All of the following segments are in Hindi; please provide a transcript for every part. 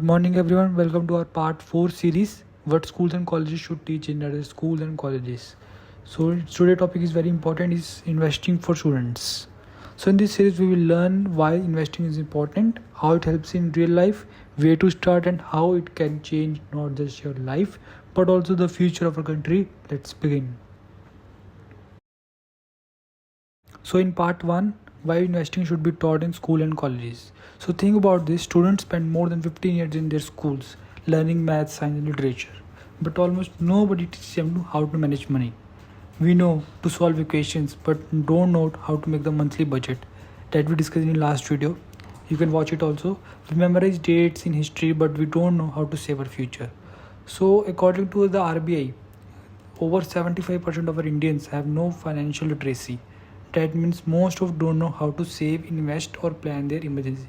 Good morning, everyone. Welcome to our part 4 series, What Schools and Colleges Should Teach in Other Schools and Colleges. So, today's topic is very important, is investing for students. So, in this series, we will learn why investing is important, how it helps in real life, where to start, and how it can change not just your life, but also the future of our country. Let's begin. So, in part 1, why investing should be taught in school and colleges. So, think about this, students spend more than 15 years in their schools learning math, science, and literature, but almost nobody teaches them how to manage money. We know to solve equations, but don't know how to make the monthly budget that we discussed in last video. You can watch it also. We memorize dates in history, but we don't know how to save our future. So, according to the RBI, over 75% of our Indians have no financial literacy. That means most of don't know how to save, invest और plan their emergency.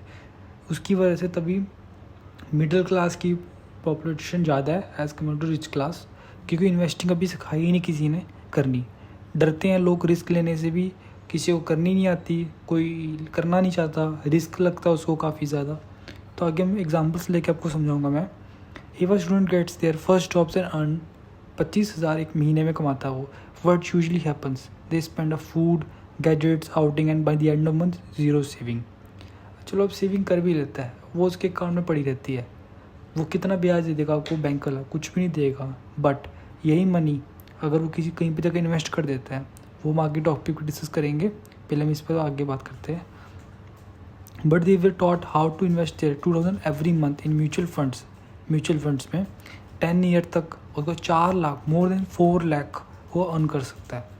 उसकी वजह से तभी मिडिल क्लास की पॉपुलेशन ज़्यादा है as compare to rich class, क्योंकि इन्वेस्टिंग अभी सिखाई ही नहीं किसी ने करनी. डरते हैं लोग रिस्क लेने से भी, किसी को करनी नहीं आती, कोई करना नहीं चाहता, रिस्क लगता है उसको काफ़ी ज़्यादा. तो आगे मैं एग्जांपल्स लेके आपको समझाऊंगा मैं. If a student gets their first jobs and earn 25,000 एक महीने में कमाता है वो. What usually happens, they spend a food, gadgets, outing and by the end of month zero saving. चलो अब सेविंग कर भी लेता है, वो उसके अकाउंट में पड़ी रहती है. वो कितना ब्याज दे देगा आपको बैंक वाला, कुछ भी नहीं देगा. बट यही मनी अगर वो किसी कहीं पे जाकर इन्वेस्ट कर देता है, वो हम आगे टॉपिक पर डिस्कस करेंगे, पहले हम इस पर आगे बात करते हैं. But they were taught how to invest their 2,000 every month in mutual funds में 10 ईयर तक उसको 4 लाख, मोर देन 4 लाख वो अर्न कर सकता है.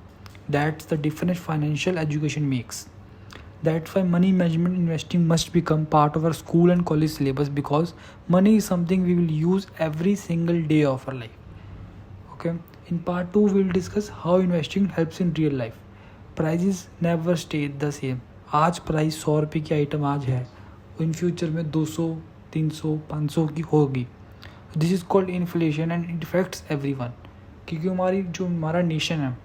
That's the difference financial education makes. That's why money management investing must become part of our school and college syllabus, because money is something we will use every single day of our life. Okay. In part 2 we will discuss how investing helps in real life. Prices never stay the same. आज प्राइस 100 रुपये की आइटम आज है, इन फ्यूचर में 200, 300, 500 की होगी. This is called inflation and it effects everyone. क्योंकि हमारा नेशन है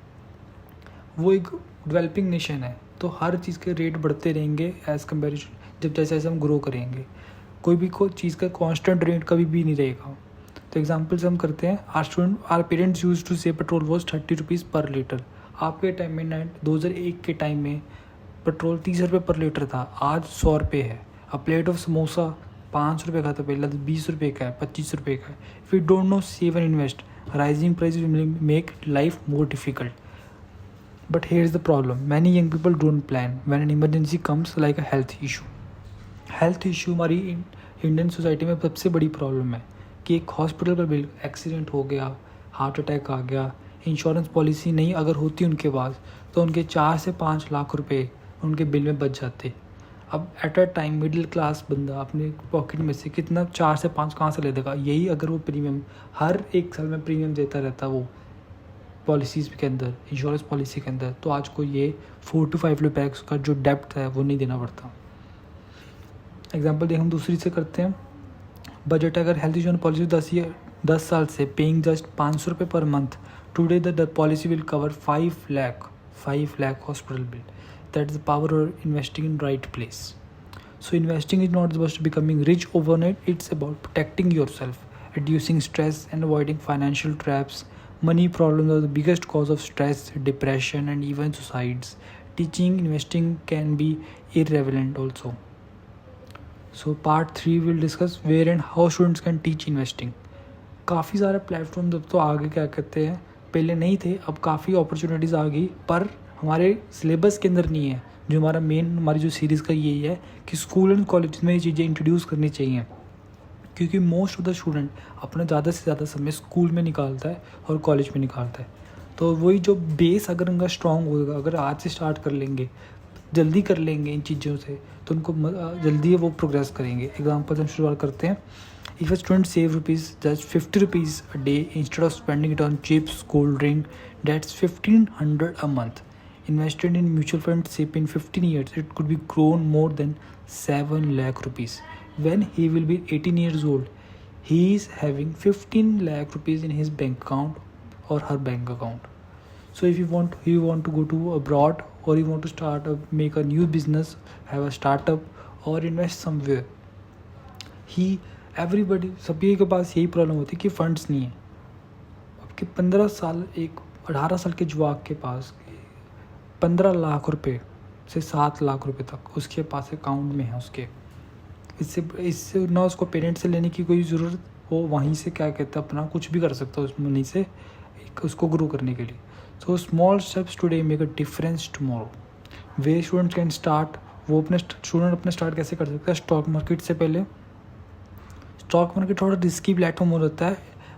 वो एक डेवलपिंग नेशन है, तो हर चीज़ के रेट बढ़ते रहेंगे एज़ कम्पेरिजन, जब जैसे जैसे हम ग्रो करेंगे. कोई चीज़ का कांस्टेंट रेट कभी भी नहीं रहेगा. तो एग्जांपल्स हम करते हैं. आर पेरेंट्स यूज टू से पेट्रोल वॉज 30 रुपीज़ पर लीटर. आपके टाइम में 2001 के टाइम में पेट्रोल 30 रुपये पर लीटर था, आज 100 रुपये है. अ प्लेट ऑफ समोसा 5 रुपये का था पहले, 20 रुपये का है, 25 रुपये का है. If you don't know save and invest, rising price will make life more difficult. But here's the problem, many young people don't plan when an emergency comes, like a health issue. Health issue हमारी इंडियन सोसाइटी में सबसे बड़ी प्रॉब्लम है कि एक हॉस्पिटल का बिल, एक्सीडेंट हो गया, हार्ट अटैक आ गया, इंश्योरेंस पॉलिसी नहीं अगर होती उनके पास, तो उनके 4 से 5 लाख रुपए उनके बिल में बच जाते. अब at a time middle class बंदा अपने पॉकेट में से कितना 4 से 5 कहाँ से ले देगा. यही अगर वो प्रीमियम हर एक साल में प्रीमियम देता रहता वो पॉलिसीज़ के अंदर, इंश्योरेंस पॉलिसी के अंदर, तो आज को ये 4 to 5 लाख का जो डेप्ट है वो नहीं देना पड़ता. एग्जांपल देख हम दूसरी से करते हैं. बजट अगर हेल्थ इंश्योरेंस पॉलिसी 10 साल से पेइंग जस्ट 500 रुपये per month, today the policy will cover 5 lakh hospital bill. That is the power of investing in right place. So investing is not just becoming rich overnight, it's about protecting your self, reducing stress and avoiding financial traps. Money problems are the biggest cause of stress, depression, and even suicides. Teaching investing can be irrelevant also. So part 3 will discuss where and how students can teach investing. काफ़ी सारे प्लेटफॉर्म अब तो आगे क्या कहते हैं, पहले नहीं थे, अब काफ़ी अपॉर्चुनिटीज़ आ गई, पर हमारे सिलेबस के अंदर नहीं है. जो हमारी जो सीरीज़ का यही है कि स्कूल एंड कॉलेज में ये चीज़ें इंट्रोड्यूस करनी चाहिए, क्योंकि मोस्ट ऑफ द स्टूडेंट अपना ज़्यादा से ज़्यादा समय स्कूल में निकालता है और कॉलेज में निकालता है. तो वही जो बेस अगर उनका स्ट्रॉन्ग होगा, अगर आज से स्टार्ट कर लेंगे, जल्दी कर लेंगे इन चीज़ों से, तो उनको जल्दी वो प्रोग्रेस करेंगे. एग्जांपल हम शुरुआत करते हैं. If a student save rupees just 50 rupees a day instead of spending it on chips, cold drink, that's 1,500 a month. Invested in mutual funds, say in 15 years, it could be grown more than 7 lakh rupees. When he will be 18 years old, he is having 15 lakh rupees in his bank account or her bank account. So if you want to go to abroad, or you want to make a new business, have a startup or invest somewhere, he everybody, सभी के पास यही प्रॉब्लम होती है कि फंड्स नहीं है। आपके 15 साल, एक 18 साल के जवाक के पास 15 लाख रुपए से 7 लाख रुपए तक उसके पास अकाउंट में है उसके। इससे ना उसको पेरेंट्स से लेने की कोई ज़रूरत हो, वहीं से क्या कहते हैं अपना कुछ भी कर सकता है उस मनी से उसको ग्रो करने के लिए। So small steps today make a difference tomorrow. Way students can start, वो स्टूडेंट अपने स्टार्ट कैसे कर सकता है? स्टॉक मार्केट से पहले। स्टॉक मार्केट थोड़ा रिस्की प्लेटफॉर्म हो जाता है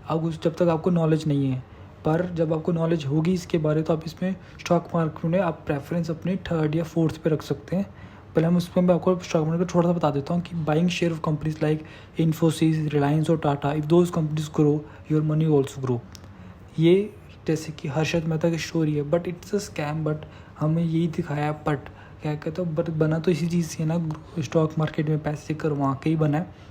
अब जब तक आपको नॉलेज नहीं है, पर जब आपको नॉलेज होगी इसके बारे तो आप इसमें स्टॉक मार्केट में आप प्रेफरेंस अपने 3rd या 4th पे रख सकते हैं। पहले हम उसमें मैं आपको स्टॉक मार्केट थोड़ा सा बता देता हूँ कि buying share of companies like Infosys, Reliance और Tata, if those companies grow your money also grow. ये जैसे कि हर्षद मेहता की स्टोरी है, but it's a scam, but हमें यही दिखाया। बट क्या कहते हैं, बट बना तो इसी चीज़ से ना, स्टॉक मार्केट में पैसे करवा के ही बना है।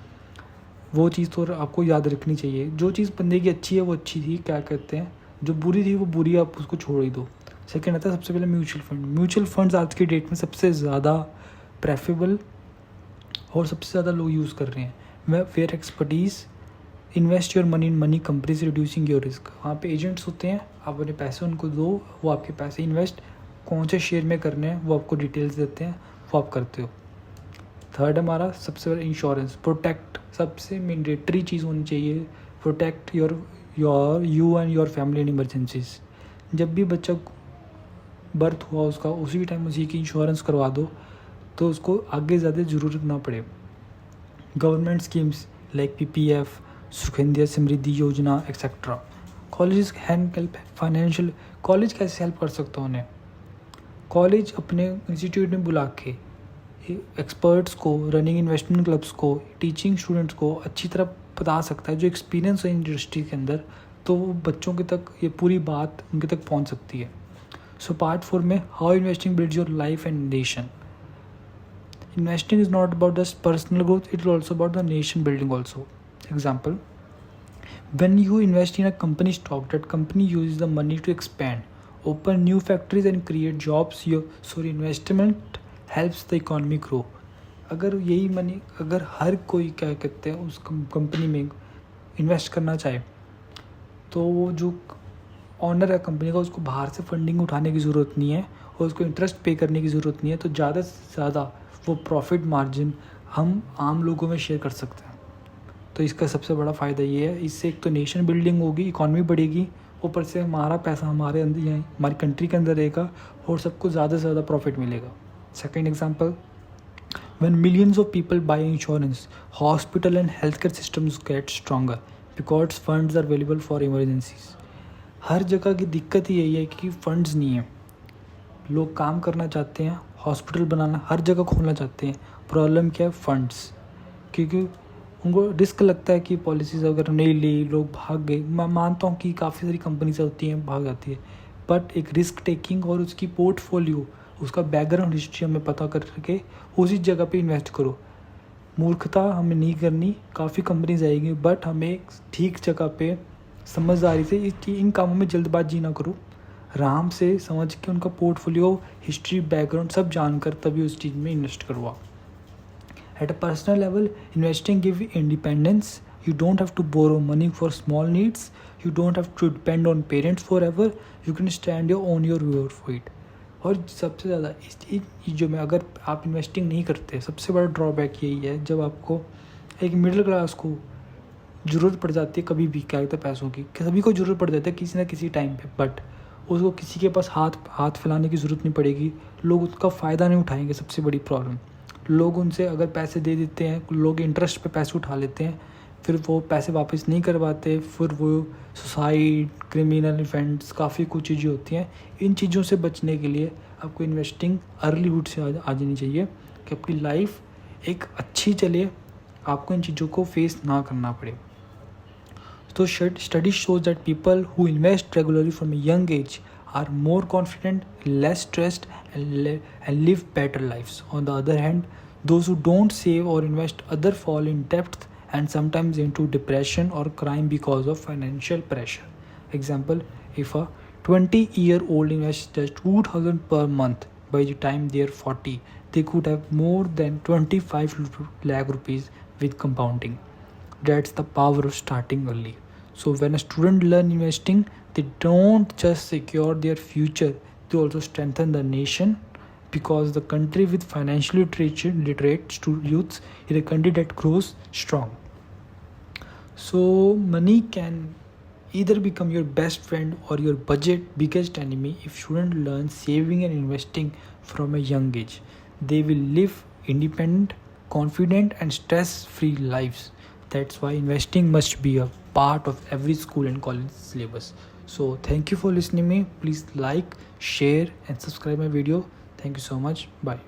वो चीज़ तो आपको याद रखनी चाहिए। जो चीज़ बंदे की अच्छी है वो अच्छी थी, क्या कहते हैं, जो बुरी थी वो बुरी, आप उसको छोड़ ही दो। सेकेंड आता है सबसे पहले म्यूचुअल फंड। म्यूचुअल फंड्स आज की डेट में सबसे ज़्यादा प्रेफरेबल और सबसे ज़्यादा लोग यूज़ कर रहे हैं। Where expertise invest your money in money companies reducing your risk. वहाँ पे एजेंट्स होते हैं, आप अपने पैसे उनको दो, वो आपके पैसे इन्वेस्ट कौन से शेयर में करने हैं वो आपको डिटेल्स देते हैं, वो आप करते हो। थर्ड हमारा सबसे बड़ा इंश्योरेंस। प्रोटेक्ट, सबसे मैंडेटरी चीज़ होनी चाहिए। Protect you and your family in emergencies. जब भी बच्चा बर्थ हुआ उसका उसी टाइम उसी की इंश्योरेंस करवा दो तो उसको आगे ज़्यादा ज़रूरत ना पड़े। Government schemes like PPF, Sukanya Samriddhi Yojana etcetera. College hand help financial. College कैसे हेल्प कर सकता है उन्हें? कॉलेज अपने इंस्टीट्यूट में बुला के एक्सपर्ट्स को, रनिंग इन्वेस्टमेंट क्लब्स को, टीचिंग स्टूडेंट्स को अच्छी तरह बता सकता है जो एक्सपीरियंस है इंडस्ट्री के अंदर, तो वो बच्चों के तक ये पूरी बात उनके तक पहुंच सकती है। सो पार्ट 4 में how investing builds your life and nation. Investing is not about just personal growth, it is also about the nation building also. Example, when you invest in a company stock, that company uses the money to expand, open new factories and create jobs. So investment helps the economy grow. अगर यही मनी, अगर हर कोई क्या कहते हैं उस कंपनी में इन्वेस्ट करना चाहे तो वो जो ऑनर है कंपनी का उसको बाहर से फंडिंग उठाने की ज़रूरत नहीं है और उसको इंटरेस्ट पे करने की ज़रूरत नहीं है, तो ज़्यादा से ज़्यादा वो प्रॉफिट मार्जिन हम आम लोगों में शेयर कर सकते हैं। तो इसका सबसे बड़ा फ़ायदा ये है, इससे एक तो नेशन बिल्डिंग होगी, इकॉनमी बढ़ेगी, ऊपर से हमारा पैसा हमारे अंदर या हमारी कंट्री के अंदर रहेगा और सबको ज़्यादा से ज़्यादा प्रॉफिट मिलेगा। Second example, when millions of people buy insurance, hospital and healthcare systems get stronger because funds are available for emergencies. हर जगह की दिक्कत ही यही है कि फंड्स नहीं है। लोग काम करना चाहते हैं, हॉस्पिटल बनाना, हर जगह खोलना चाहते हैं, प्रॉब्लम क्या है? फंड्स। क्योंकि उनको रिस्क लगता है कि पॉलिसीज़ अगर नहीं ली, लोग भाग गए। मैं मानता हूँ कि काफ़ी सारी कंपनीज होती हैं भाग जाती है, बट एक रिस्क टेकिंग और उसकी पोर्टफोलियो, उसका बैकग्राउंड हिस्ट्री हमें पता करके उसी जगह पे इन्वेस्ट करो। मूर्खता हमें नहीं करनी, काफ़ी कंपनीज आएगी, बट हमें ठीक जगह पे समझदारी से इन कामों में जल्दबाजी ना करो, आराम से समझ के उनका पोर्टफोलियो, हिस्ट्री, बैकग्राउंड सब जानकर तभी उस चीज़ में इन्वेस्ट करवा। At a personal level, investing gives you independence. You don't have to borrow money for small needs. You don't have to depend on parents forever. You can stand on your feet. और सबसे ज़्यादा इस चीज़ों में अगर आप इन्वेस्टिंग नहीं करते, सबसे बड़ा ड्रॉबैक यही है, जब आपको एक मिडिल क्लास को ज़रूरत पड़ जाती है कभी भी, क्या कहते हैं, पैसों की, सभी को ज़रूरत पड़ जाती है किसी ना किसी टाइम पे, बट उसको किसी के पास हाथ फैलाने की ज़रूरत नहीं पड़ेगी, लोग उसका फ़ायदा नहीं उठाएंगे। सबसे बड़ी प्रॉब्लम, लोग उनसे अगर पैसे दे देते हैं, लोग इंटरेस्ट पे पैसे उठा लेते हैं, फिर वो पैसे वापस नहीं करवाते, फिर वो सुसाइड, क्रिमिनल इवेंट्स, काफ़ी कुछ चीज़ें होती हैं। इन चीज़ों से बचने के लिए आपको इन्वेस्टिंग अर्लीहुड से आ जानी चाहिए कि आपकी लाइफ एक अच्छी चले, आपको इन चीज़ों को फेस ना करना पड़े। तो study shows that people who invest regularly from a young age are more confident, less stressed, and live better lives. On the other hand, those who don't save or invest other fall in debt and sometimes into depression or crime because of financial pressure. Example, if a 20-year-old invests just 2,000 per month, by the time they are 40, they could have more than 25 lakh rupees with compounding. That's the power of starting early. So when a student learn investing, they don't just secure their future, they also strengthen the nation, because the country with financially literate youths is a country that grows strong. So money can either become your best friend or your budget biggest enemy if students learn saving and investing from a young age. They will live independent, confident and stress-free lives. That's why investing must be a part of every school and college syllabus. So thank you for listening me. Please like, share and subscribe my video. Thank you so much. Bye.